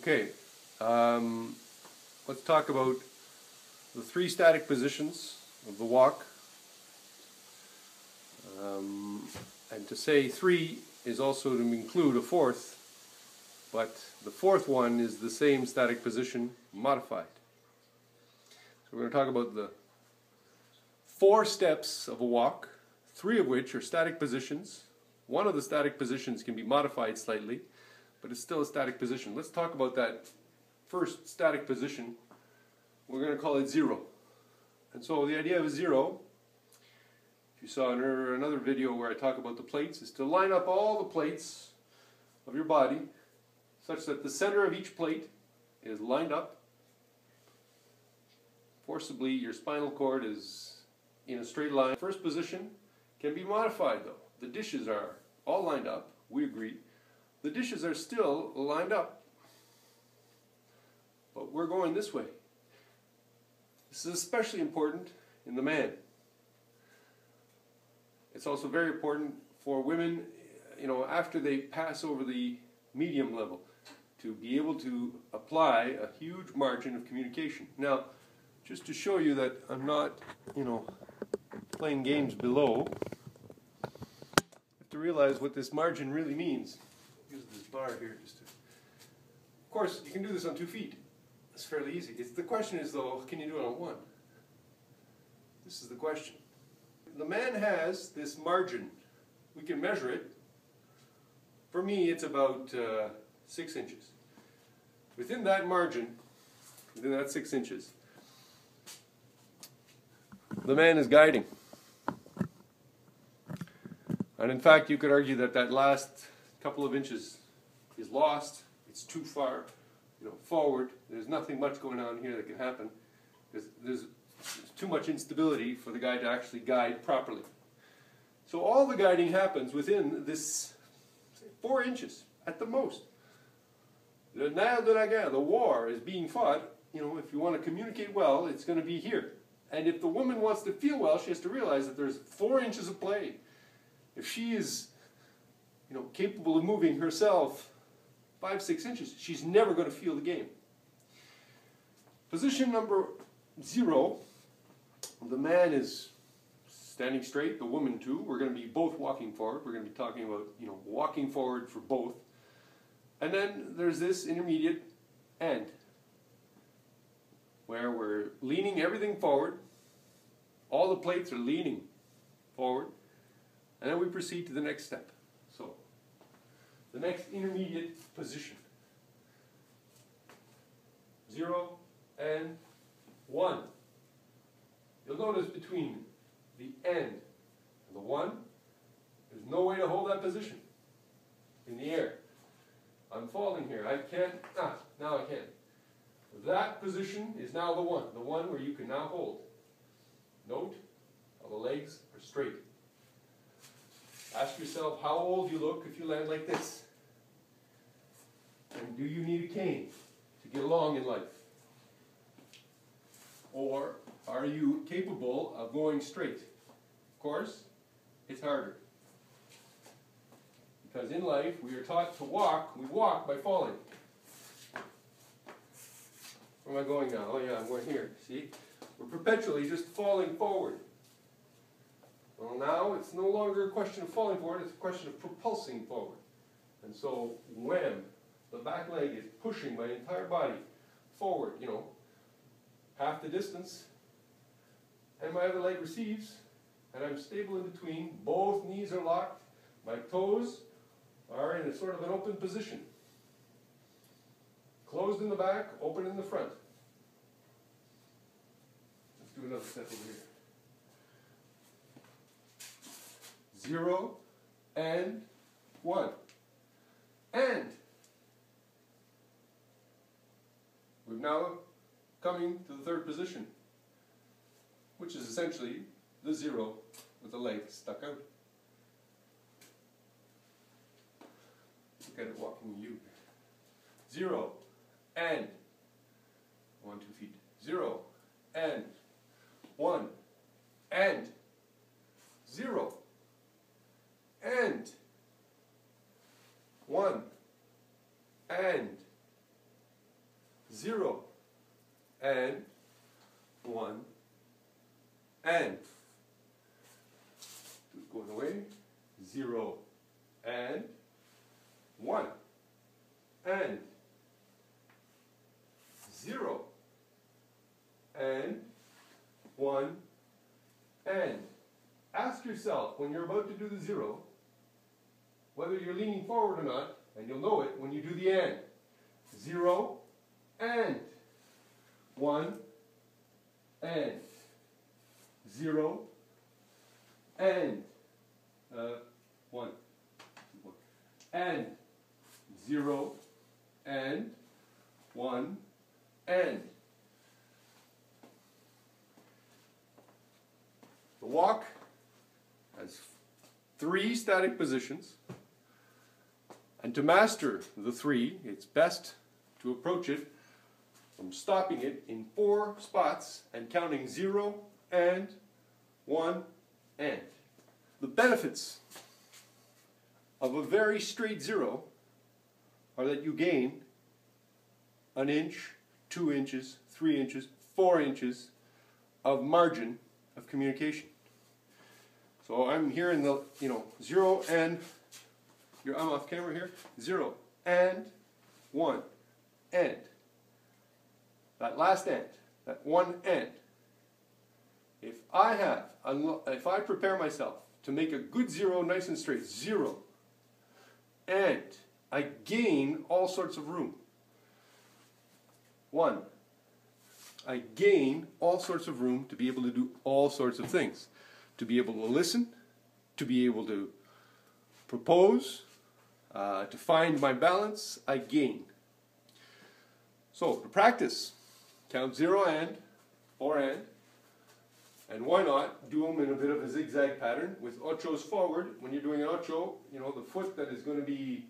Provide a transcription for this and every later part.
Okay, let's talk about the three static positions of the walk. And to say three is also to include a fourth, but the fourth one is the same static position modified. So we're going to talk about the 4 steps of a walk, 3 of which are static positions. One of the static positions can be modified slightly, but it's still a static position. Let's talk about that first static position. We're going to call it 0. And so the idea of a 0, if you saw another video where I talk about the plates, is to line up all the plates of your body such that the center of each plate is lined up. Forcibly, your spinal cord is in a straight line. First position can be modified though. The dishes are all lined up, we agree. The dishes are still lined up, but we're going this way. This is especially important in the man. It's also very important for women, after they pass over the medium level, to be able to apply a huge margin of communication. Now, just to show you that I'm not, playing games below, you have to realize what this margin really means. Use this bar here just to... Of course, you can do this on 2 feet. It's fairly easy. The question is, though, can you do it on 1? This is the question. The man has this margin. We can measure it. For me, it's about 6 inches. Within that margin, within that 6 inches, the man is guiding. And in fact, you could argue that that last couple of inches is lost. It's too far, forward. There's nothing much going on here that can happen. There's too much instability for the guy to actually guide properly. So all the guiding happens within this 4 inches at the most. The nerf de la guerre, the war, is being fought. If you want to communicate well, it's going to be here. And if the woman wants to feel well, she has to realize that there's 4 inches of play. If she is, capable of moving herself 5-6 inches, she's never going to feel the game. Position number 0, the man is standing straight, the woman too. We're going to be both walking forward. We're going to be talking about, walking forward for both. And then there's this intermediate end, where we're leaning everything forward. All the plates are leaning forward. And then we proceed to the next step. So, the next intermediate position. 0 and 1. You'll notice between the end and the 1, there's no way to hold that position in the air. I'm falling here. I can't. Now I can. That position is now the 1 where you can now hold. Note how the legs are straight. Ask yourself how old you look if you land like this. And do you need a cane to get along in life? Or are you capable of going straight? Of course, it's harder. Because in life, we are taught to walk. We walk by falling. Where am I going now? Oh yeah, I'm going here. See? We're perpetually just falling forward. Well, now it's no longer a question of falling forward, it's a question of propulsing forward. And so, when the back leg is pushing my entire body forward, half the distance, and my other leg receives, and I'm stable in between, both knees are locked, my toes are in a sort of an open position. Closed in the back, open in the front. Let's do another step over here. 0 and 1. And we've now coming to the third position, which is essentially the 0 with the leg stuck out. Look at it walking you. 0 and 1, 2 feet. 0 and 1 and 0 and 1 and 0, and 1, and 0, and 1, and. Ask yourself when you're about to do the 0, whether you're leaning forward or not, and you'll know it when you do the and. 0, and 1, and 0, and 1, and 0, and 1, and. The walk has 3 static positions, and to master the 3, it's best to approach it from stopping it in 4 spots and counting 0 and 1 and. The benefits of a very straight 0 are that you gain an inch, 2 inches, 3 inches, 4 inches of margin of communication. So I'm here in the, 0 and, I'm off camera here, 0 and 1 and. That last and, that 1 and. If I prepare myself to make a good 0 nice and straight, 0, and I gain all sorts of room. 1, I gain all sorts of room to be able to do all sorts of things. To be able to listen, to be able to propose, to find my balance, I gain. So, to practice, count 0 and, 4 and why not do them in a bit of a zigzag pattern with ochos forward. When you're doing an ocho, the foot that is going to be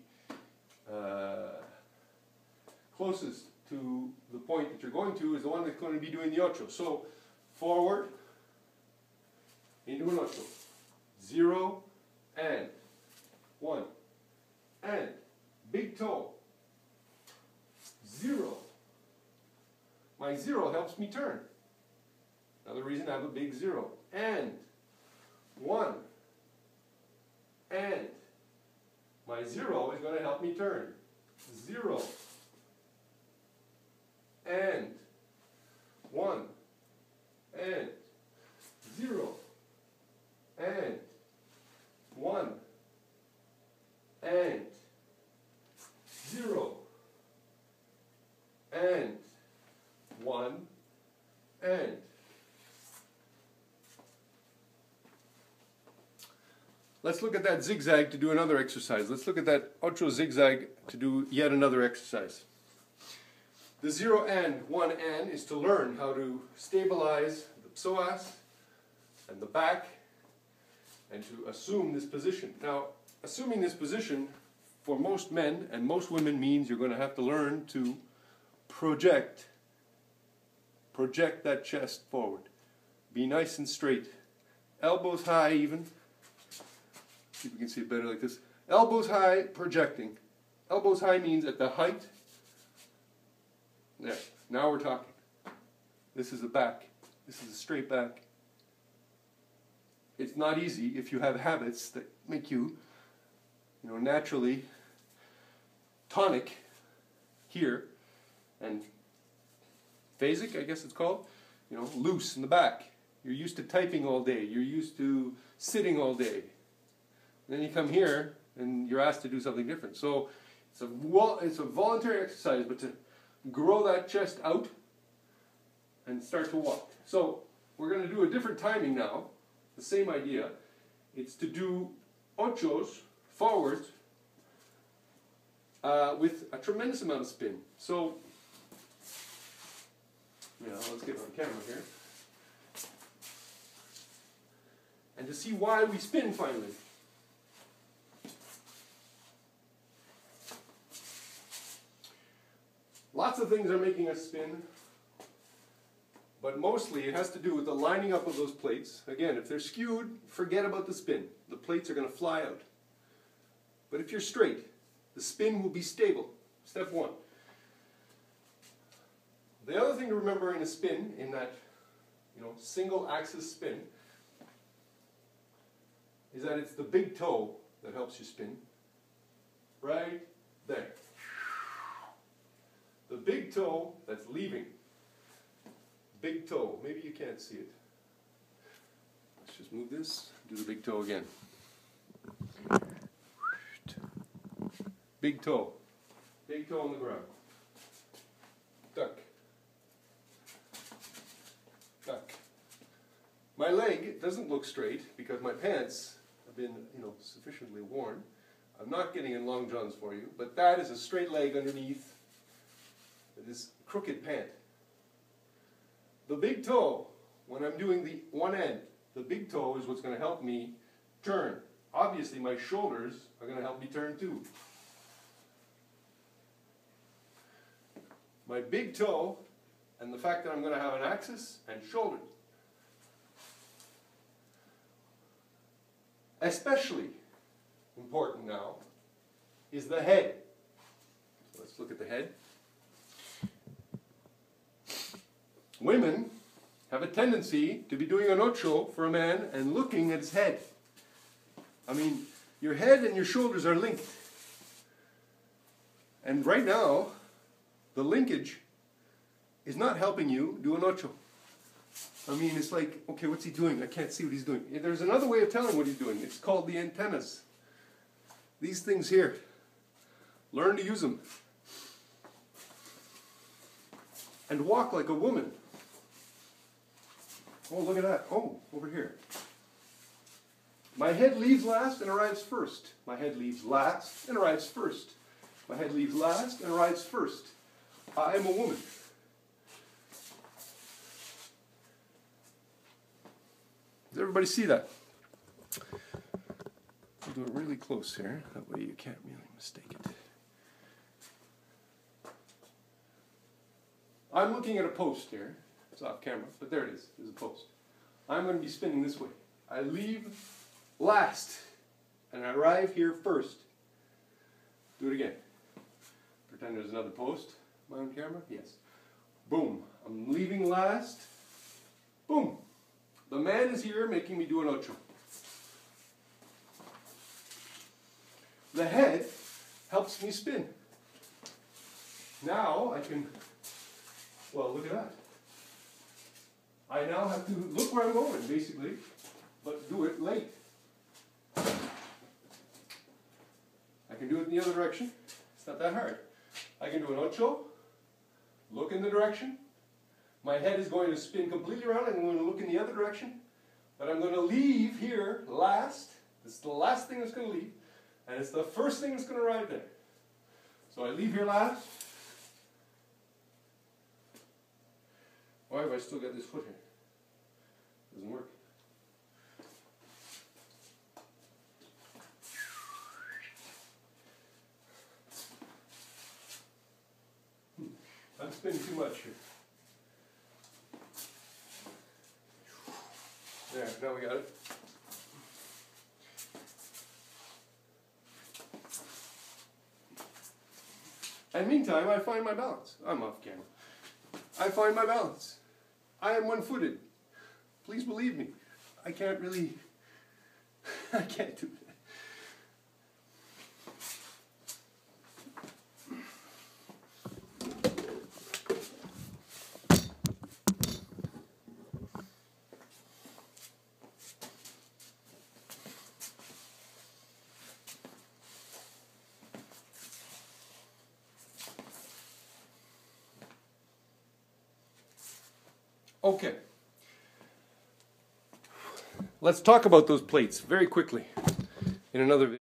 closest to the point that you're going to is the one that's going to be doing the ocho. So, forward, into an ocho. 0 and 1 and big toe. 0. My 0 helps me turn. Another reason I have a big 0. And 1 and my 0 is going to help me turn. 0 and 1 and 0 and 1 and 0 and 1 and. Let's look at that zigzag to do another exercise. Let's look at that ocho zigzag to do yet another exercise. The 0 and 1 and is to learn how to stabilize the psoas and the back and to assume this position. Now, assuming this position for most men and most women means you're going to have to learn to project that chest forward. Be nice and straight. Elbows high even. See if we can see it better like this. Elbows high, projecting. Elbows high means at the height. There, now we're talking. This is the back. This is a straight back. It's not easy if you have habits that make you, naturally tonic here and phasic, I guess it's called, loose in the back. You're used to typing all day. You're used to sitting all day. Then you come here and you're asked to do something different. So it's a voluntary exercise, but to grow that chest out and start to walk. So we're going to do a different timing now. The same idea. It's to do ochos forwards with a tremendous amount of spin. So, let's get on camera here. And to see why we spin finally. Lots of things are making us spin, but mostly it has to do with the lining up of those plates. Again, if they're skewed, forget about the spin. The plates are going to fly out. But if you're straight, the spin will be stable. Step 1. The other thing to remember in a spin, in that single axis spin, is that it's the big toe that helps you spin. Right there. The big toe that's leaving. Big toe. Maybe you can't see it. Let's just move this. Do the big toe again. Big toe. Big toe on the ground. Duck. Duck. My leg doesn't look straight because my pants have been, sufficiently worn. I'm not getting in long johns for you, but that is a straight leg underneath this crooked pant. The big toe, when I'm doing the one end, the big toe is what's going to help me turn. Obviously, my shoulders are going to help me turn too. My big toe and the fact that I'm going to have an axis and shoulders. Especially important now is the head. So let's look at the head. Women have a tendency to be doing an ocho for a man and looking at his head. I mean, your head and your shoulders are linked. And right now, the linkage is not helping you do an ocho. I mean, it's like, okay, what's he doing? I can't see what he's doing. There's another way of telling what he's doing. It's called the antennas. These things here. Learn to use them. And walk like a woman. Oh, look at that. Oh, over here. My head leaves last and arrives first. My head leaves last and arrives first. My head leaves last and arrives first. I am a woman. Does everybody see that? I'll do it really close here. That way you can't really mistake it. I'm looking at a post here. It's off camera, but there it is. There's a post. I'm going to be spinning this way. I leave last, and I arrive here first. Do it again. Pretend there's another post. Am I on camera? Yes. Boom. I'm leaving last. Boom. The man is here making me do an ocho. The head helps me spin. Now I can, well, look at that. I now have to look where I'm going, basically, but do it late. I can do it in the other direction. It's not that hard. I can do an ocho, look in the direction. My head is going to spin completely around. I'm going to look in the other direction. But I'm going to leave here last. This is the last thing that's going to leave. And it's the first thing that's going to arrive there. So I leave here last. Why have I still got this foot here? Doesn't work. I'm spinning too much here. There, now we got it. And meantime, I find my balance. I'm off camera. I find my balance. I am one-footed. Please believe me. I can't really, I can't do that. Okay. Let's talk about those plates very quickly in another video.